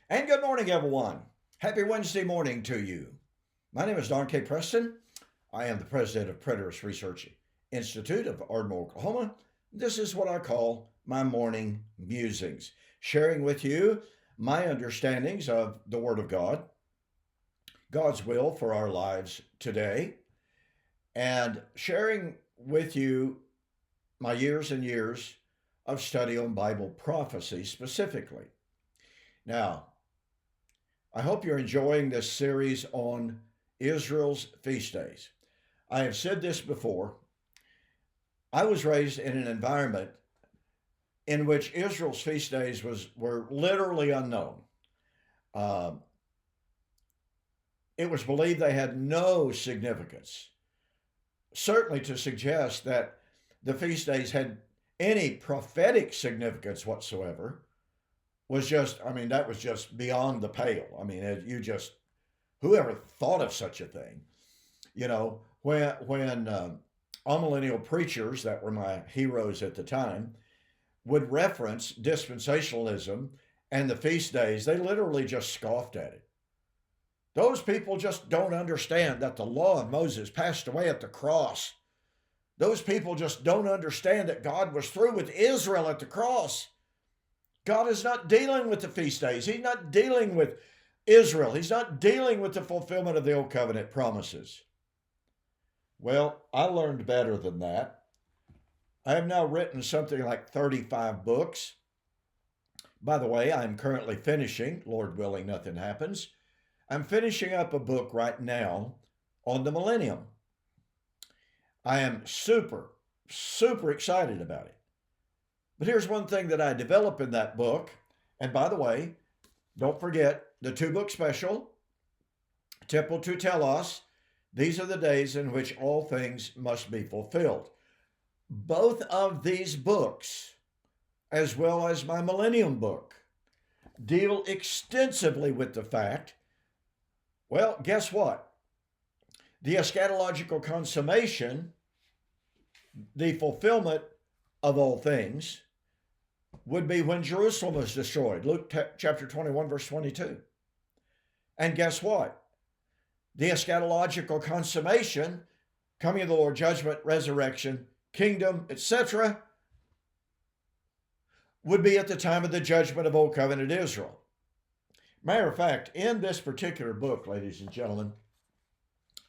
And good morning, everyone. Happy Wednesday morning to you. My name is Don K. Preston. I am the president of Preterist Research Institute of Ardmore, Oklahoma. This is what I call my morning musings, sharing with you my understandings of the Word of God, God's will for our lives today, and sharing with you my years and years of study on Bible prophecy specifically. Now, I hope you're enjoying this series on Israel's feast days. I have said this before. I was raised in an environment in which Israel's feast days were literally unknown. Um, it was believed they had no significance, certainly to suggest that the feast days had any prophetic significance whatsoever that was just beyond the pale. Whoever thought of such a thing? When amillennial preachers that were my heroes at the time would reference dispensationalism and the feast days, they literally just scoffed at it. Those people just don't understand that the law of Moses passed away at the cross. Those people just don't understand that God was through with Israel at the cross. God is not dealing with the feast days. He's not dealing with Israel. He's not dealing with the fulfillment of the old covenant promises. Well, I learned better than that. I have now written something like 35 books. By the way, I'm currently finishing, Lord willing, nothing happens. I'm finishing up a book right now on the millennium. I am super, super excited about it. But here's one thing that I develop in that book. And by the way, don't forget the 2-book special, Temple to Telos. These are the days in which all things must be fulfilled. Both of these books, as well as my Millennium book, deal extensively with the fact, well, guess what? The eschatological consummation, the fulfillment of all things, would be when Jerusalem was destroyed. Luke chapter 21, verse 22. And guess what? The eschatological consummation, coming of the Lord, judgment, resurrection, kingdom, etc., would be at the time of the judgment of Old Covenant Israel. Matter of fact, in this particular book, ladies and gentlemen,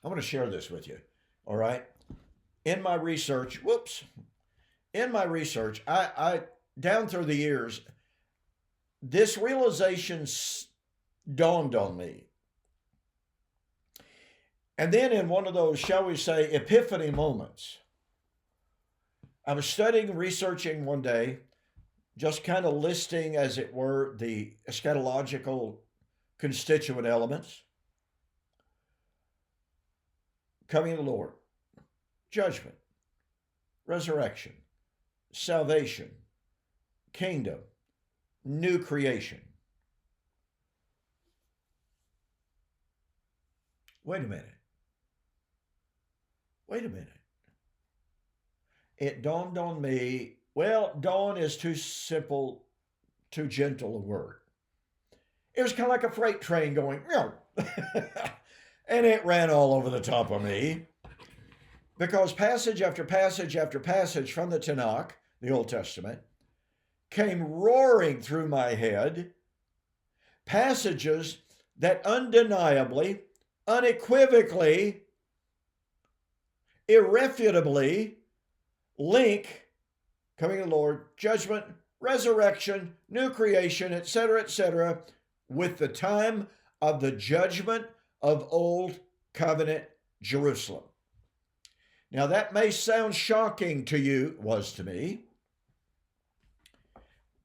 I want to share this with you, all right? In my research, I down through the years, this realization dawned on me. And then in one of those, shall we say, epiphany moments, I was studying, researching one day, just kind of listing, as it were, the eschatological constituent elements. Coming of the Lord, judgment, resurrection, salvation, kingdom, new creation. Wait a minute. It dawned on me, well, dawn is too simple, too gentle a word. It was kind of like a freight train going, and it ran all over the top of me. Because passage after passage after passage from the Tanakh, the Old Testament, came roaring through my head, passages that undeniably, unequivocally, irrefutably link coming of the Lord, judgment, resurrection, new creation, etc., with the time of the judgment of Old Covenant Jerusalem. Now, that may sound shocking to you, was to me,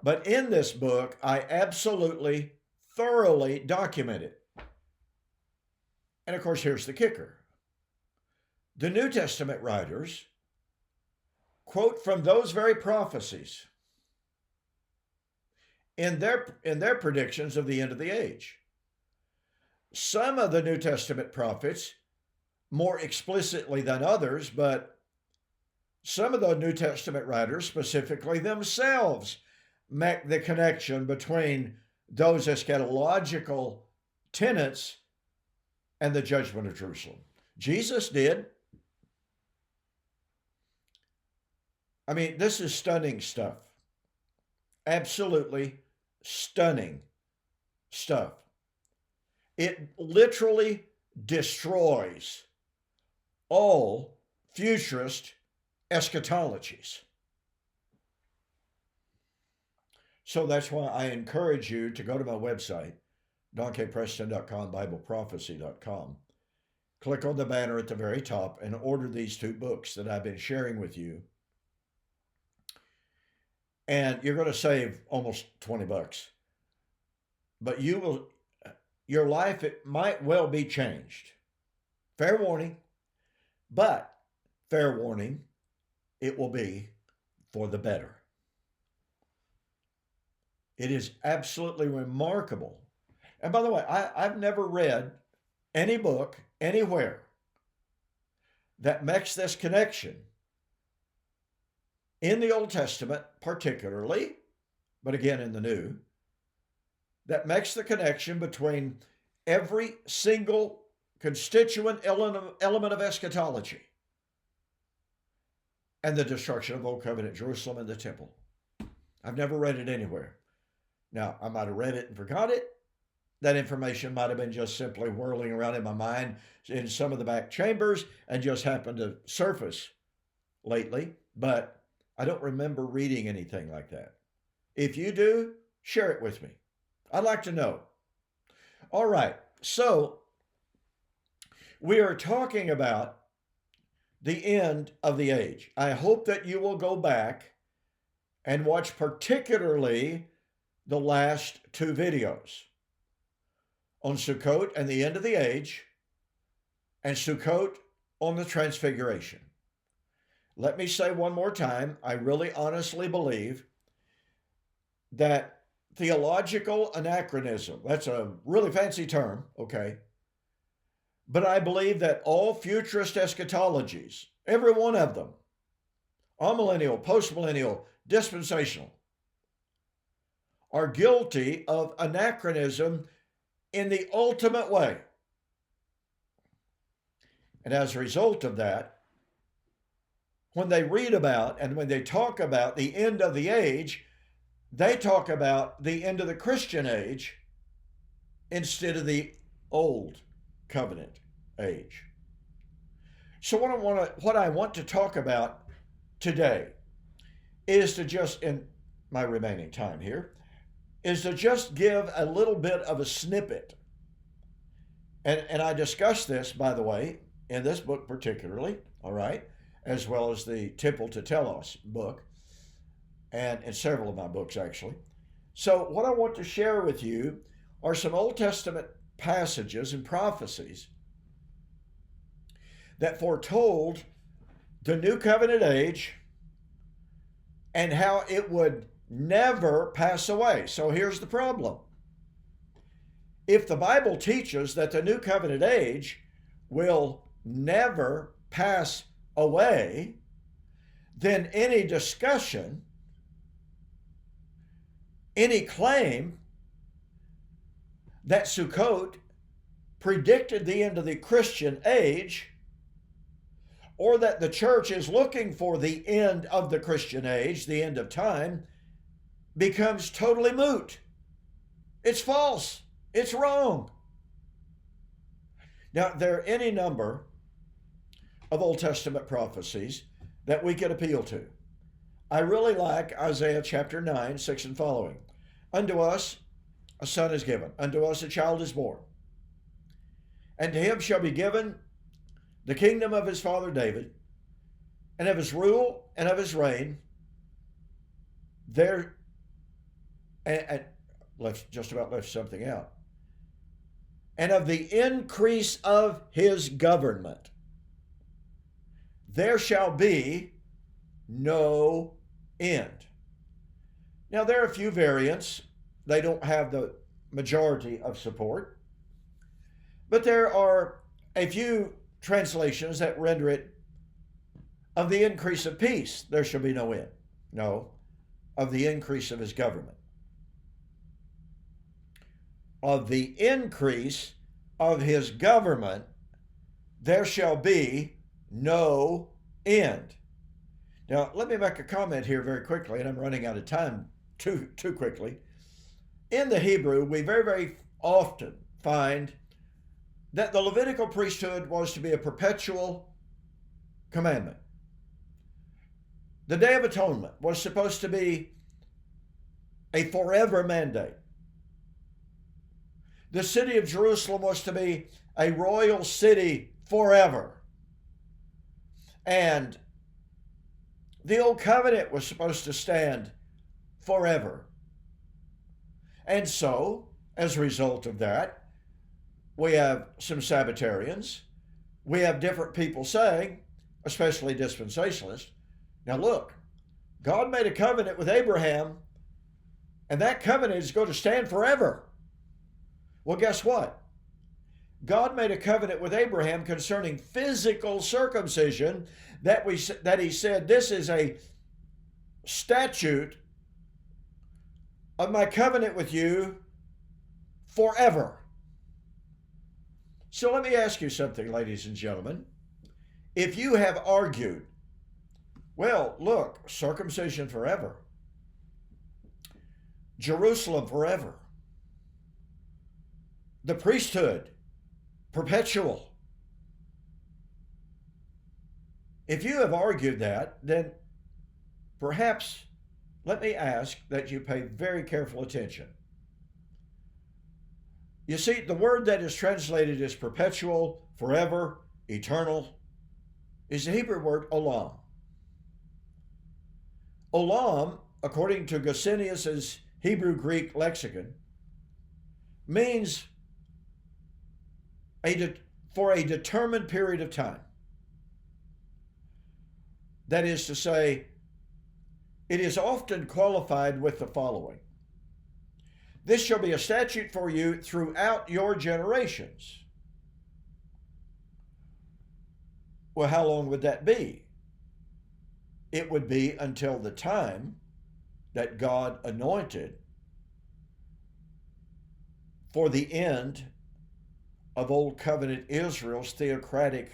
but in this book, I absolutely, thoroughly document it. And of course, here's the kicker. The New Testament writers quote from those very prophecies in their predictions of the end of the age. Some of the New Testament prophets more explicitly than others, but some of the New Testament writers specifically themselves make the connection between those eschatological tenets and the judgment of Jerusalem. Jesus did. I mean, this is stunning stuff. Absolutely stunning stuff. It literally destroys all futurist eschatologies. So that's why I encourage you to go to my website, donkpreston.com, bibleprophecy.com. Click on the banner at the very top and order these two books that I've been sharing with you. And you're going to save almost $20. But your life, it might well be changed. Fair warning. But, fair warning, it will be for the better. It is absolutely remarkable. And by the way, I've never read any book anywhere that makes this connection in the Old Testament particularly, but again in the New, that makes the connection between every single constituent element of eschatology and the destruction of Old Covenant Jerusalem and the temple. I've never read it anywhere. Now, I might have read it and forgot it. That information might have been just simply whirling around in my mind in some of the back chambers and just happened to surface lately, but I don't remember reading anything like that. If you do, share it with me. I'd like to know. All right, so we are talking about the end of the age. I hope that you will go back and watch particularly the last two videos on Succot and the end of the age, and Succot on the transfiguration. Let me say one more time, I really honestly believe that theological anachronism, that's a really fancy term, okay? But I believe that all futurist eschatologies, every one of them, amillennial, postmillennial, dispensational, are guilty of anachronism in the ultimate way. And as a result of that, when they read about and when they talk about the end of the age, they talk about the end of the Christian age instead of the old covenant age. So what I want to talk about today is to just, in my remaining time here, is to just give a little bit of a snippet. And I discuss this, by the way, in this book particularly, all right, as well as the Temple to Telos book, and in several of my books, actually. So what I want to share with you are some Old Testament passages and prophecies that foretold the New Covenant age and how it would never pass away. So here's the problem. If the Bible teaches that the New Covenant age will never pass away, then any discussion, any claim that Succot predicted the end of the Christian age, or that the church is looking for the end of the Christian age, the end of time, becomes totally moot. It's false. It's wrong. Now, there are any number of Old Testament prophecies that we could appeal to. I really like Isaiah chapter 9, 6 and following. Unto us a son is given, unto us a child is born, and to him shall be given the kingdom of his father David, and of his rule and of his reign. There, and just about left something out. And of the increase of his government, there shall be no end. Now, there are a few variants. They don't have the majority of support. But there are a few translations that render it, of the increase of peace, there shall be no end. No, of the increase of his government. of the increase of his government, there shall be no end. Now, let me make a comment here very quickly, and I'm running out of time too quickly. In the Hebrew, we very, very often find that the Levitical priesthood was to be a perpetual commandment. The Day of Atonement was supposed to be a forever mandate. The city of Jerusalem was to be a royal city forever. And the Old Covenant was supposed to stand forever. And so, as a result of that, we have some Sabbatarians. We have different people saying, especially dispensationalists, now look, God made a covenant with Abraham, and that covenant is going to stand forever. Well, guess what? God made a covenant with Abraham concerning physical circumcision that he said, this is a statute of my covenant with you forever. So let me ask you something, ladies and gentlemen. If you have argued, well, look, circumcision forever, Jerusalem forever, the priesthood perpetual. If you have argued that, then perhaps let me ask that you pay very careful attention. You see, the word that is translated as perpetual, forever, eternal, is the Hebrew word Olam. Olam, according to Gesenius's Hebrew-Greek lexicon, means for a determined period of time. That is to say, it is often qualified with the following. This shall be a statute for you throughout your generations. Well, how long would that be? It would be until the time that God anointed for the end of Old Covenant Israel's theocratic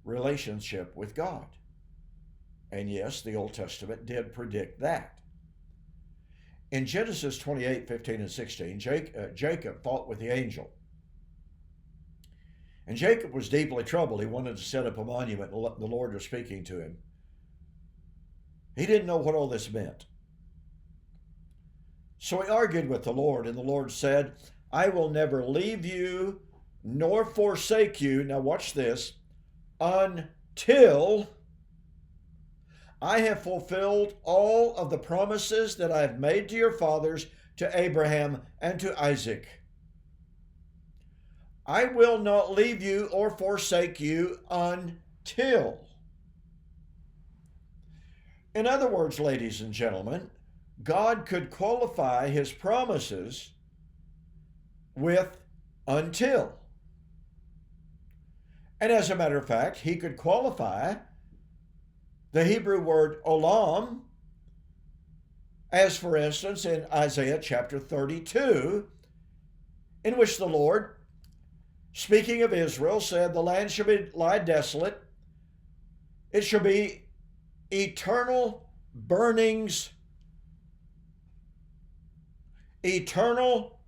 relationship with God. And yes, the Old Testament did predict that. In Genesis 28, 15, and 16, Jacob fought with the angel. And Jacob was deeply troubled. He wanted to set up a monument. The Lord was speaking to him. He didn't know what all this meant. So he argued with the Lord, and the Lord said, I will never leave you nor forsake you, now watch this, until I have fulfilled all of the promises that I have made to your fathers, to Abraham and to Isaac. I will not leave you or forsake you until. In other words, ladies and gentlemen, God could qualify his promises with until. And as a matter of fact, he could qualify the Hebrew word olam, as for instance in Isaiah chapter 32, in which the Lord, speaking of Israel, said, the land shall lie desolate. It shall be eternal burnings, eternal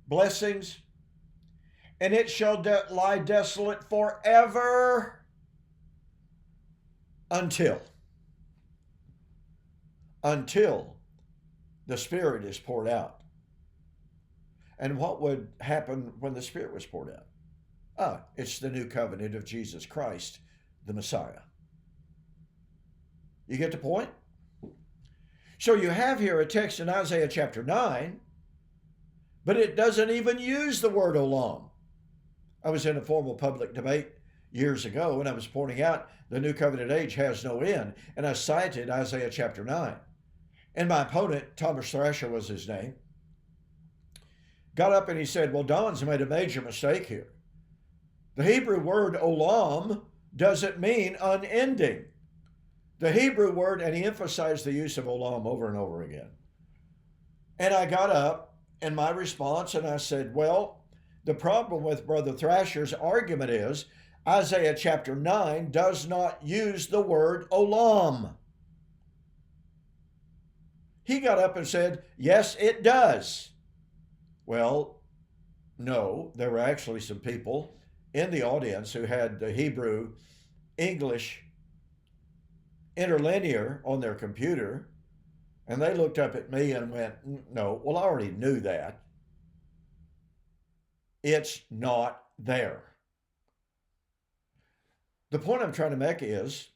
blessings, and it shall lie desolate forever until the Spirit is poured out. And what would happen when the Spirit was poured out? It's the new covenant of Jesus Christ, the Messiah. You get the point? So you have here a text in Isaiah chapter 9, but it doesn't even use the word olam. I was in a formal public debate years ago, and I was pointing out the new covenant age has no end, and I cited Isaiah chapter 9. And my opponent, Thomas Thrasher was his name, got up and he said, well, Don's made a major mistake here. The Hebrew word olam doesn't mean unending. The Hebrew word, and he emphasized the use of olam over and over again. And I got up in my response, and I said, well, the problem with Brother Thrasher's argument is Isaiah chapter 9 does not use the word Olam. He got up and said, yes, it does. Well, no, there were actually some people in the audience who had the Hebrew English interlinear on their computer, and they looked up at me and went, no, well, I already knew that. It's not there. The point I'm trying to make is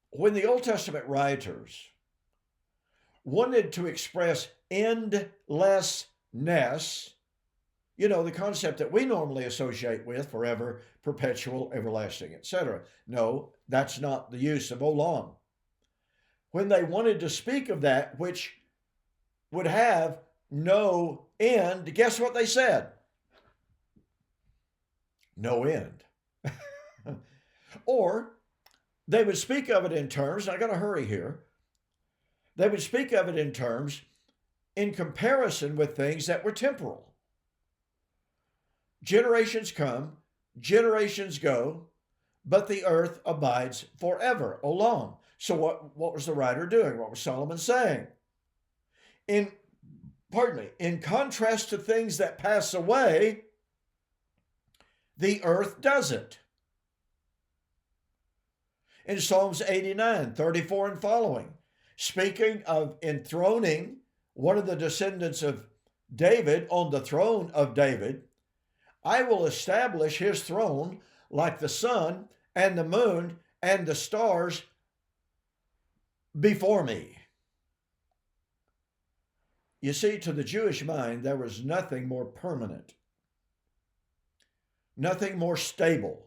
when the Old Testament writers wanted to express endlessness, the concept that we normally associate with forever, perpetual, everlasting, etc. No, that's not the use of Olam. When they wanted to speak of that which would have no end, guess what they said? No end. Or they would speak of it in terms, I got to hurry here, they would speak of it in terms in comparison with things that were temporal. Generations come, generations go, but the earth abides forever. Olam. So what was the writer doing? What was Solomon saying? In contrast to things that pass away, the earth doesn't. In Psalms 89, 34 and following, speaking of enthroning one of the descendants of David on the throne of David, I will establish his throne like the sun and the moon and the stars before me. You see, to the Jewish mind, there was nothing more permanent, nothing more stable,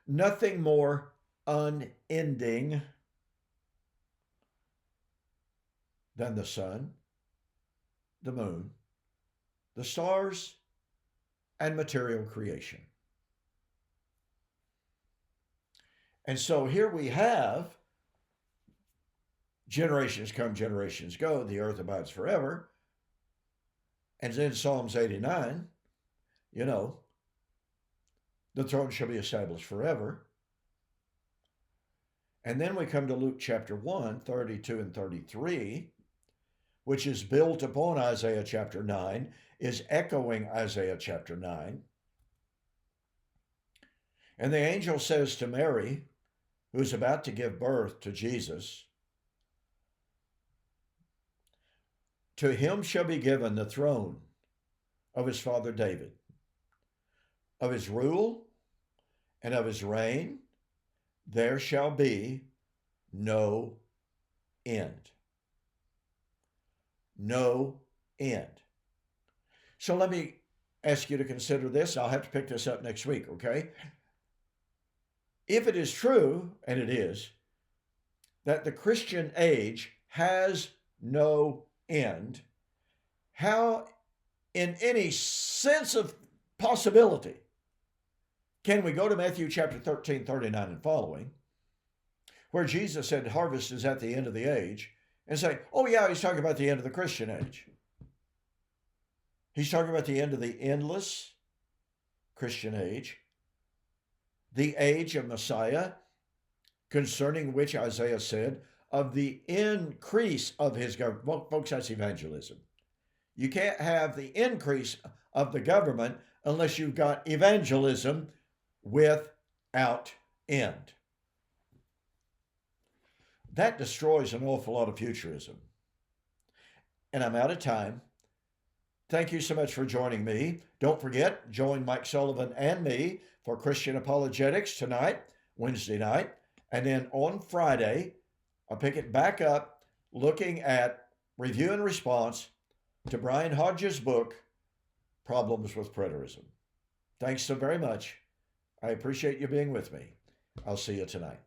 nothing more unending than the sun, the moon, the stars, and material creation. And so here we have generations come, generations go, the earth abides forever. And then Psalms 89, the throne shall be established forever. And then we come to Luke chapter 1, 32 and 33, which is built upon Isaiah chapter 9, is echoing Isaiah chapter 9. And the angel says to Mary, who's about to give birth to Jesus, to him shall be given the throne of his father David, of his rule and of his reign there shall be no end. No end. So let me ask you to consider this. I'll have to pick this up next week, okay? If it is true, and it is, that the Christian age has no end, how, in any sense of possibility, can we go to Matthew chapter 13, 39 and following, where Jesus said harvest is at the end of the age, and say, oh yeah, he's talking about the end of the Christian age. He's talking about the end of the endless Christian age, the age of Messiah, concerning which Isaiah said, of the increase of his government. Well, folks, that's evangelism. You can't have the increase of the government unless you've got evangelism without end. That destroys an awful lot of futurism. And I'm out of time. Thank you so much for joining me. Don't forget, join Mike Sullivan and me for Christian Apologetics tonight, Wednesday night. And then on Friday, I'll pick it back up looking at review and response to Brian Hodges' book, Problems with Preterism. Thanks so very much. I appreciate you being with me. I'll see you tonight.